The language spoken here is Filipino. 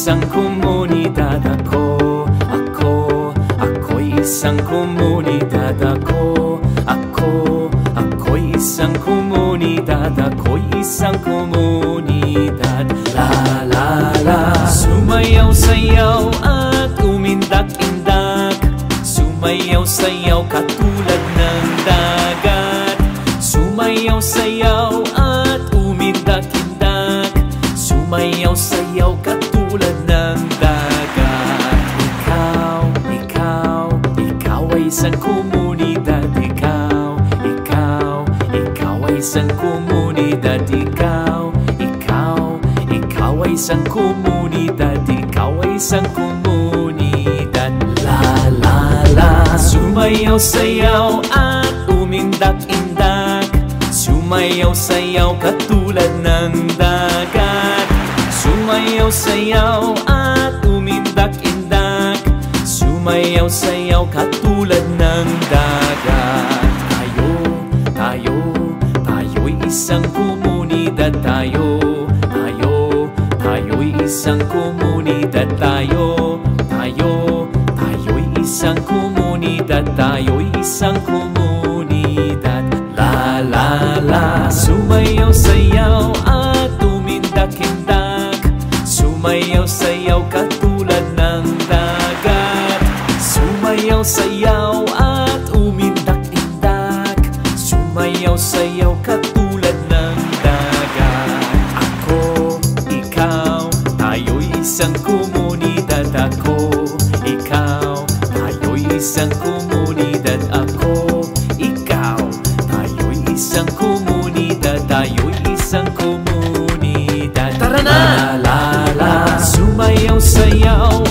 isang komunidad. Ako'y isang komunidad. Ako'y isang komunidad. Ako'y isang komunidad. La la la. Sumayaw-sayaw at umindak-indak. Sumayaw-sayaw katulad ng dagat. Sumayaw-sayaw at umindak-indak. Sumayaw-sayaw katulad ng dagat. Ikaw ay isang komunidad. Ikaw ay isang komunidad. Ikaw ay isang komunidad. Ikaw ay isang komunidad. La la la. Sumayaw-sayaw at umindak-indak. Sumayaw-sayaw katulad ng dagat. Sumayaw-sayaw at umindak-indak. Sumayaw-sayaw katulad ng dagat. Tayo'y isang komunidad. Tayo'y isang komunidad. Tayo'y isang komunidad. Tayo'y isang komunidad. La la la. Sumayaw-sayaw at umindak-indak. Sumayaw-sayaw katulad ng dagat. Sumayaw-sayaw at umindak-indak. Sumayaw-sayaw katulad ng dagat. Ikaw, tayo'y isang komunidad. Ikaw, tayo'y isang komunidad. Ikaw, tayo'y isang komunidad. Tayo'y isang komunidad. Tara na! La la la. Sumayaw-sayaw